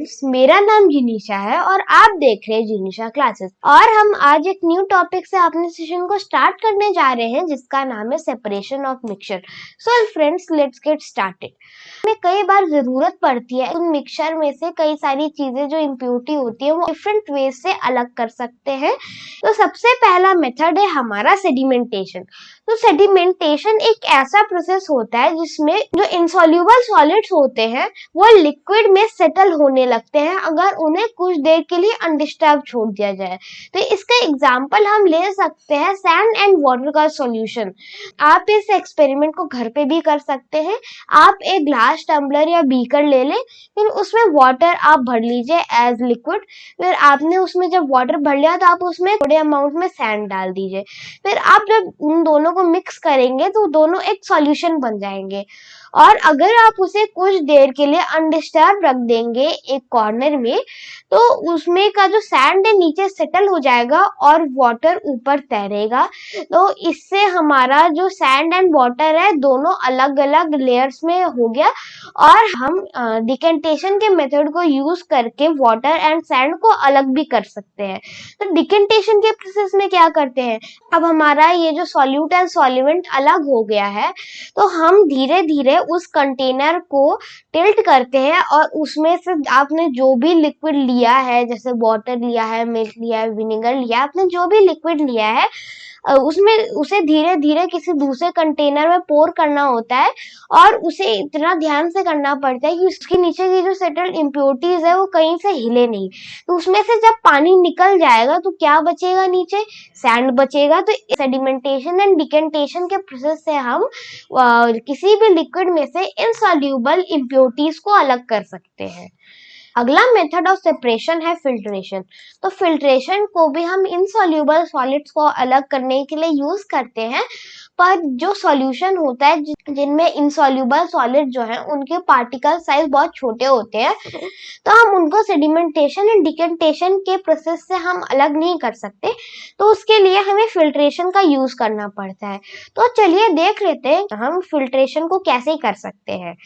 Friends, मेरा नाम जिनीशा है और आप देख रहे हैं जिनीशा क्लासेस। और हम आज एक न्यू टॉपिक से अपने सेशन को स्टार्ट करने जा रहे हैं जिसका नाम है separation of mixture. So friends, let's get started. हमें कई बार जरूरत पड़ती है उन मिक्सचर में से कई सारी चीजें जो इम्प्योरिटी होती है वो डिफरेंट वे से अलग कर सकते हैं। तो सबसे पहला मेथड है हमारा सेडिमेंटेशन। तो सेडिमेंटेशन एक ऐसा प्रोसेस होता है जिसमें जो इनसॉल्युबल सॉलिड्स होते हैं वो लिक्विड में सेटल होने लगते हैं अगर उन्हें कुछ देर के लिए अनडिस्टर्ब छोड़ दिया जाए। तो इसका एग्जांपल हम ले सकते हैं सैंड एंड वाटर का सॉल्यूशन। आप इस एक्सपेरिमेंट को घर पे भी कर सकते हैं। आप एक ग्लास टम्बलर या बीकर ले लें, फिर उसमें वाटर आप भर लीजिए एज लिक्विड। फिर आपने उसमें जब वाटर भर लिया तो आप उसमें थोड़े अमाउंट में सैंड डाल दीजिए। फिर आप जब उन दोनों को मिक्स करेंगे तो दोनों एक सॉल्यूशन बन जाएंगे। और अगर आप उसे कुछ देर के लिए अनडिस्टर्ब रख देंगे एक कॉर्नर में तो उसमें का जो सैंड है नीचे सेटल हो जाएगा और वाटर ऊपर तैरेगा। तो इससे हमारा जो सैंड एंड वाटर है दोनों अलग अलग लेयर्स में हो गया और हम डिकेंटेशन के मेथड को यूज करके वाटर एंड सैंड को अलग भी कर सकते हैं। तो डिकेंटेशन के प्रोसेस में क्या करते हैं, अब हमारा ये जो सॉल्यूट एंड सॉल्वेंट अलग हो गया है तो हम धीरे धीरे उस कंटेनर को टिल्ट करते हैं और उसमें से आपने जो भी लिक्विड लिया है, जैसे वाटर लिया है, मिल्क लिया है, विनेगर लिया है, आपने जो भी लिक्विड लिया है उसमें उसे धीरे धीरे किसी दूसरे कंटेनर में पोर करना होता है। और उसे इतना ध्यान से करना पड़ता है कि उसके नीचे की जो सेटल्ड इम्प्योरिटीज है वो कहीं से हिले नहीं। तो उसमें से जब पानी निकल जाएगा तो क्या बचेगा, नीचे सैंड बचेगा। तो सेडिमेंटेशन एंड डिकेंटेशन के प्रोसेस से हम किसी भी लिक्विड में से इनसॉल्युबल इम्प्योरिटीज को अलग कर सकते हैं। अगला मेथड ऑफ सेपरेशन है फिल्ट्रेशन। तो फिल्ट्रेशन को भी हम इनसॉल्युबल सॉलिड्स को अलग करने के लिए यूज करते हैं, पर जो सॉल्यूशन होता है जिनमें इनसॉल्युबल सॉलिड जो है उनके पार्टिकल साइज बहुत छोटे होते हैं तो हम उनको सेडिमेंटेशन एंड डिकेंटेशन के प्रोसेस से हम अलग नहीं कर सकते। तो उसके लिए हमें फिल्ट्रेशन का यूज करना पड़ता है। तो चलिए देख लेते हैं हम फिल्ट्रेशन को कैसे कर सकते हैं।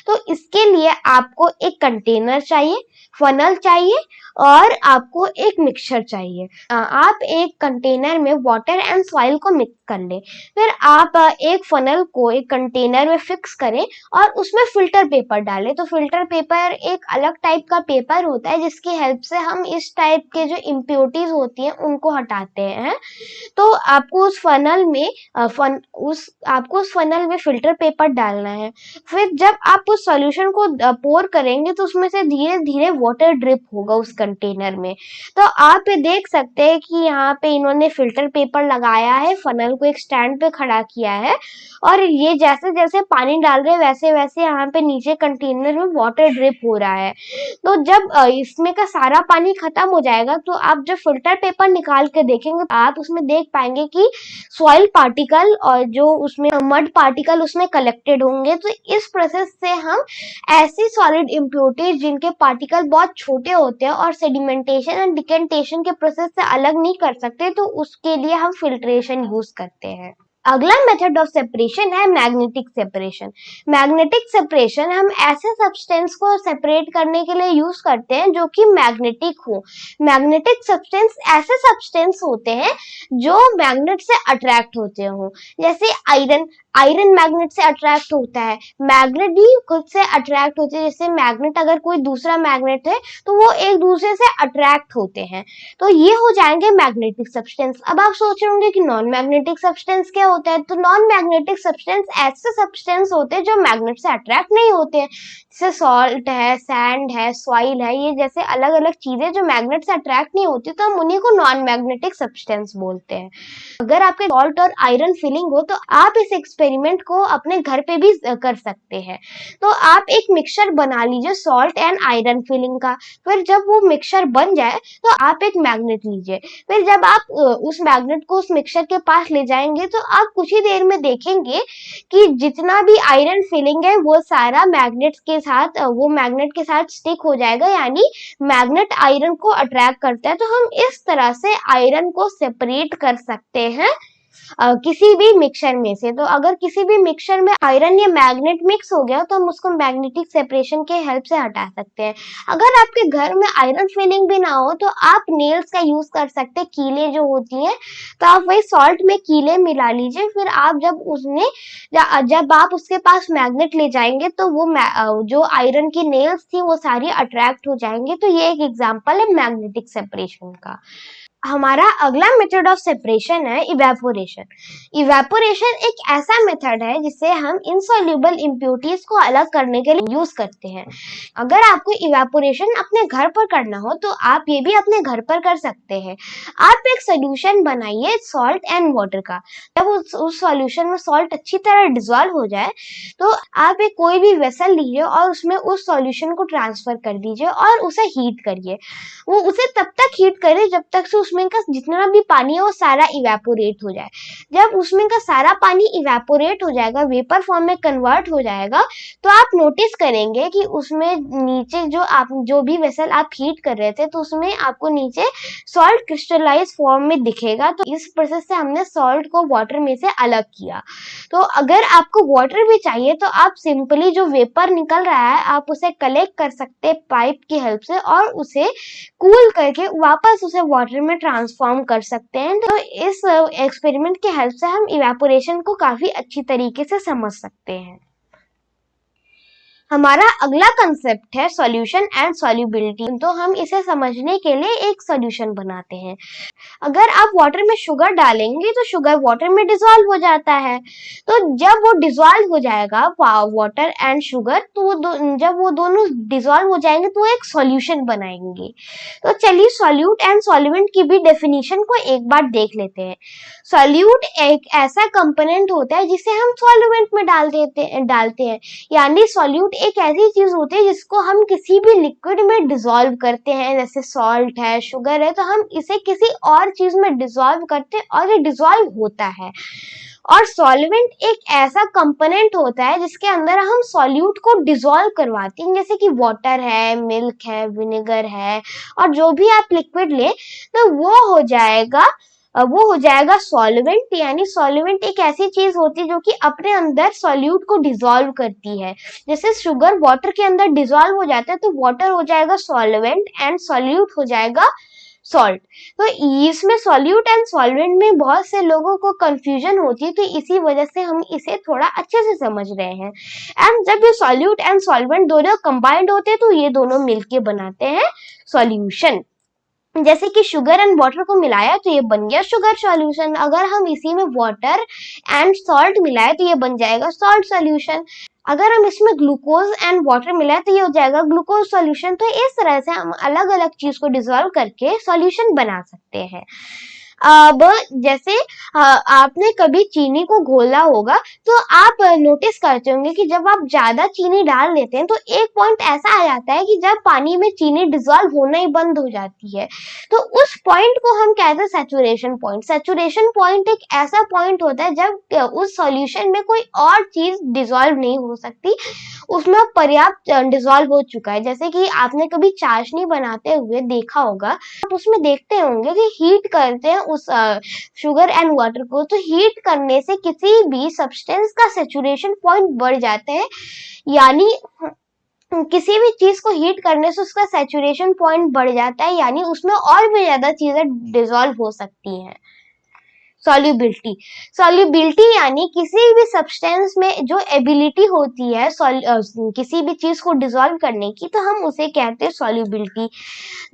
तो इसके लिए आपको एक कंटेनर चाहिए, फनल चाहिए और आपको एक मिक्सचर चाहिए। आप एक कंटेनर में वाटर एंड सॉइल को मिक्स कर ले। फिर आप एक फनल को एक कंटेनर में फिक्स करें और उसमें फिल्टर पेपर डालें। तो फिल्टर पेपर एक अलग टाइप का पेपर होता है जिसकी हेल्प से हम इस टाइप के जो इम्प्योरिटीज होती हैं उनको हटाते हैं। तो आपको उस फनल में फिल्टर पेपर डालना है। फिर जब आप उस सॉल्यूशन को पोर करेंगे तो उसमें से धीरे धीरे वाटर ड्रिप होगा उस कंटेनर में। तो आप ये देख सकते हैं कि यहाँ पे इन्होंने फिल्टर पेपर लगाया है, फनल को एक स्टैंड पे खड़ा किया है और ये जैसे जैसे पानी डाल रहे हैं वैसे वैसे यहाँ पे नीचे कंटेनर में वाटर ड्रिप हो रहा है। तो जब इसमें का सारा पानी खत्म हो जाएगा तो आप जब फिल्टर पेपर निकाल के देखेंगे तो आप उसमें देख पाएंगे कि सॉइल पार्टिकल और जो उसमें मड पार्टिकल उसमें कलेक्टेड होंगे। तो इस प्रोसेस से हम ऐसी सॉलिड इम्प्योरिटीज जिनके पार्टिकल बहुत छोटे होते हैं और सेडिमेंटेशन एंड डिकेंटेशन के प्रोसेस से अलग नहीं कर सकते, तो उसके लिए हम फिल्ट्रेशन यूज करते हैं। अगला मेथड ऑफ सेपरेशन है मैग्नेटिक सेपरेशन। मैग्नेटिक सेपरेशन हम ऐसे सब्सटेंस को सेपरेट करने के लिए यूज करते हैं जो कि मैग्नेटिक हो। मैग्नेटिक सब्सटेंस ऐसे सब्सटेंस होते हैं जो मैग्नेट से अट्रैक्ट होते हो, जैसे आयरन मैग्नेट से अट्रैक्ट होता है, मैग्नेट भी खुद से अट्रैक्ट होते हैं। जैसे मैग्नेट अगर कोई दूसरा मैग्नेट है तो वो एक दूसरे से अट्रैक्ट होते हैं। तो ये हो जाएंगे मैग्नेटिक सब्सटेंस। अब आप सोच रहे होंगे कि नॉन मैग्नेटिक सब्सटेंस क्या होता है। तो नॉन मैग्नेटिक सब्सटेंस ऐसे सब्सटेंस होते हैं जो मैग्नेट से अट्रैक्ट नहीं होते हैं, जैसे सॉल्ट है, सैंड है, सॉइल है, ये जैसे अलग अलग चीजें जो मैग्नेट से अट्रैक्ट नहीं होती तो हम उन्हीं को नॉन मैग्नेटिक सब्सटेंस बोलते हैं। अगर आपके सॉल्ट और आयरन फिलिंग हो तो आप इस एक्सपेरिमेंट को अपने घर पे भी कर सकते हैं। तो आप एक मिक्सचर बना लीजिए सॉल्ट एंड आयरन फिलिंग का। फिर जब वो मिक्सचर बन जाए तो आप एक मैग्नेट लीजिए। फिर जब आप उस मैग्नेट को उस मिक्सचर के पास ले जाएंगे तो आप कुछ ही देर में देखेंगे कि जितना भी आयरन फिलिंग है वो सारा मैग्नेट के साथ स्टिक हो जाएगा, यानी मैग्नेट आयरन को अट्रैक्ट करता है। तो हम इस तरह से आयरन को सेपरेट कर सकते हैं किसी भी मिक्सचर में से। तो अगर किसी भी मिक्सचर में आयरन या मैग्नेट मिक्स हो गया तो हम उसको मैग्नेटिक सेपरेशन के हेल्प से हटा सकते हैं। अगर आपके घर में आयरन फिलिंग भी ना हो तो आप नेल्स का यूज कर सकते हैं, कीले जो होती हैं, तो आप वही सॉल्ट में कीले मिला लीजिए, फिर आप जब आप उसके पास मैग्नेट ले जाएंगे तो वो जो आयरन की नेल्स थी वो सारी अट्रैक्ट हो जाएंगे। तो ये एक एग्जांपल है मैग्नेटिक सेपरेशन का। हमारा अगला मेथड ऑफ सेपरेशन है इवेपोरेशन। इवेपोरेशन एक ऐसा मेथड है जिससे हम इनसॉल्युबल इम्प्योरिटीज को अलग करने के लिए यूज करते हैं। अगर आपको इवेपोरेशन अपने घर पर करना हो तो आप ये भी अपने घर पर कर सकते हैं। आप एक सोल्यूशन बनाइए सॉल्ट एंड वाटर का। जब उस सॉल्यूशन में सॉल्ट अच्छी तरह डिसॉल्व हो जाए तो आप एक कोई भी वेसल लीजिए और उसमें उस सॉल्यूशन को ट्रांसफर कर दीजिए और उसे हीट करिए। वो उसे तब तक हीट करे जब तक से उसमें का जितना भी पानी है वो सारा इवेपोरेट हो जाए। जब उसमें का सारा पानी इवेपोरेट हो जाएगा, वेपर फॉर्म में कन्वर्ट हो जाएगा, तो आप नोटिस करेंगे कि उसमें नीचे जो भी वेसल आप हीट कर रहे थे तो उसमें आपको नीचे सॉल्ट क्रिस्टलाइज फॉर्म में दिखेगा। तो इस प्रोसेस से हमने सॉल्ट को वाटर में से अलग किया। तो अगर आपको वाटर भी चाहिए तो आप सिंपली जो वेपर निकल रहा है आप उसे कलेक्ट कर सकते हैं पाइप की हेल्प से और उसे कूल करके वापस उसे वाटर में ट्रांसफॉर्म कर सकते हैं। तो इस एक्सपेरिमेंट की हेल्प से हम इवेपोरेशन को काफी अच्छी तरीके से समझ सकते हैं। हमारा अगला कंसेप्ट है सॉल्यूशन एंड सॉल्युबिलिटी। तो हम इसे समझने के लिए एक सॉल्यूशन बनाते हैं। अगर आप वाटर में शुगर डालेंगे तो शुगर वाटर में डिसॉल्व हो जाता है। तो जब वो डिसॉल्व हो जाएगा वाटर एंड शुगर, तो जब वो दोनों डिसॉल्व हो जाएंगे तो एक सॉल्यूशन बनाएंगे। तो चलिए सॉल्यूट एंड सॉल्वेंट की भी डेफिनेशन को एक बार देख लेते हैं। सॉल्यूट एक ऐसा कंपोनेंट होता है जिसे हम सॉल्वेंट में डालते हैं। यानी सॉल्यूट एक ऐसी चीज होती है जिसको हम किसी भी लिक्विड में डिसॉल्व करते हैं, जैसे सॉल्ट है, शुगर है, तो हम इसे किसी और चीज में डिसॉल्व करते हैं और ये डिसॉल्व होता है। और सॉल्वेंट एक ऐसा कंपोनेंट होता है जिसके अंदर हम सॉल्यूट को डिसॉल्व करवाते हैं, जैसे कि वाटर है, मिल्क है, विनेगर है, और जो भी आप लिक्विड ले तो वो हो जाएगा सॉल्वेंट। यानी सॉल्वेंट एक ऐसी चीज होती है जो कि अपने अंदर सॉल्यूट को डिसॉल्व करती है। जैसे शुगर वाटर के अंदर डिसॉल्व हो जाता है तो वाटर हो जाएगा सॉल्वेंट एंड सॉल्यूट हो जाएगा सॉल्ट। तो इसमें सॉल्यूट एंड सॉल्वेंट में बहुत से लोगों को कंफ्यूजन होती है, तो इसी वजह से हम इसे थोड़ा अच्छे से समझ रहे हैं। एंड जब ये सॉल्यूट एंड सॉल्वेंट दोनों कंबाइंड होते हैं तो ये दोनों मिलके बनाते हैं सॉल्यूशन। जैसे कि शुगर एंड वाटर को मिलाया तो ये बन गया शुगर सॉल्यूशन। अगर हम इसी में वाटर एंड सॉल्ट मिलाए तो ये बन जाएगा सॉल्ट सॉल्यूशन। अगर हम इसमें ग्लूकोज एंड वाटर मिलाए तो ये हो जाएगा ग्लूकोज सॉल्यूशन। तो इस तरह से हम अलग अलग चीज को डिसॉल्व करके सॉल्यूशन बना सकते हैं। अब जैसे आपने कभी चीनी को घोला होगा तो आप नोटिस करते होंगे कि जब आप ज्यादा चीनी डाल देते हैं तो एक पॉइंट ऐसा आ जाता है कि जब पानी में चीनी डिसॉल्व होना ही बंद हो जाती है। तो उस पॉइंट को हम कहते हैं सैचुरेशन पॉइंट। सैचुरेशन पॉइंट एक ऐसा पॉइंट होता है जब उस सॉल्यूशन में कोई और चीज डिसॉल्व नहीं हो सकती, उसमें पर्याप्त डिसॉल्व हो चुका है। जैसे कि आपने कभी चाशनी बनाते हुए देखा होगा, आप उसमें देखते होंगे कि हीट करते हैं उस शुगर एंड वाटर को, तो हीट करने से किसी भी सब्सटेंस का सैचुरेशन पॉइंट बढ़ जाता है। यानी किसी भी चीज को हीट करने से उसका सैचुरेशन पॉइंट बढ़ जाता है, यानी उसमें और भी ज्यादा चीजें डिसॉल्व हो सकती हैं। सॉल्युबिलिटी। सॉल्युबिलिटी यानी किसी भी सब्सटेंस में जो एबिलिटी होती है किसी भी चीज को डिसॉल्व करने की, तो हम उसे कहते हैं सॉल्युबिलिटी।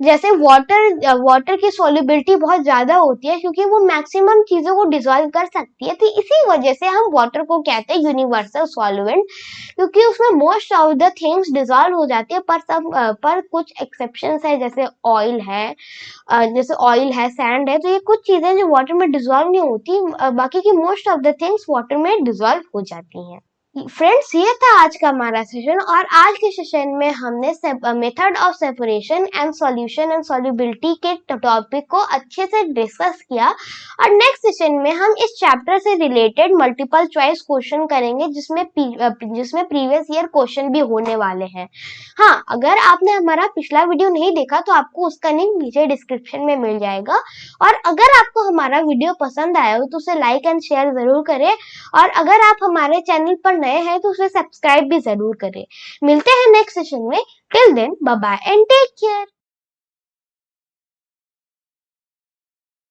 जैसे वाटर की सॉल्युबिलिटी बहुत ज्यादा होती है क्योंकि वो मैक्सिमम चीजों को डिसॉल्व कर सकती है, तो इसी वजह से हम वाटर को कहते हैं यूनिवर्सल सॉल्वेंट, क्योंकि उसमें most of the things dissolve हो जाती है। पर कुछ एक्सेप्शंस है, जैसे ऑयल है, सैंड है, तो ये कुछ चीजें जो वाटर में डिसॉल्व नहीं होती, बाकी की most of the things water में डिसॉल्व हो जाती हैं। फ्रेंड्स, ये था आज का हमारा सेशन और आज के सेशन में हमने method of separation and solution and solubility के टॉपिक को अच्छे से डिस्कस किया। और नेक्स्ट सेशन में हम इस चैप्टर से रिलेटेड मल्टीपल चॉइस क्वेश्चन करेंगे जिसमें प्रीवियस ईयर क्वेश्चन भी होने वाले हैं। हाँ, अगर आपने हमारा पिछला वीडियो नहीं देखा तो आपको उसका लिंक नीचे डिस्क्रिप्शन में मिल जाएगा। और अगर आपको हमारा वीडियो पसंद आया हो तो उसे लाइक एंड शेयर जरूर करें और अगर आप हमारे चैनल पर नए हैं तो उसे सब्सक्राइब भी जरूर करें। मिलते हैं नेक्स्ट सेशन में। Till then, bye bye and take care.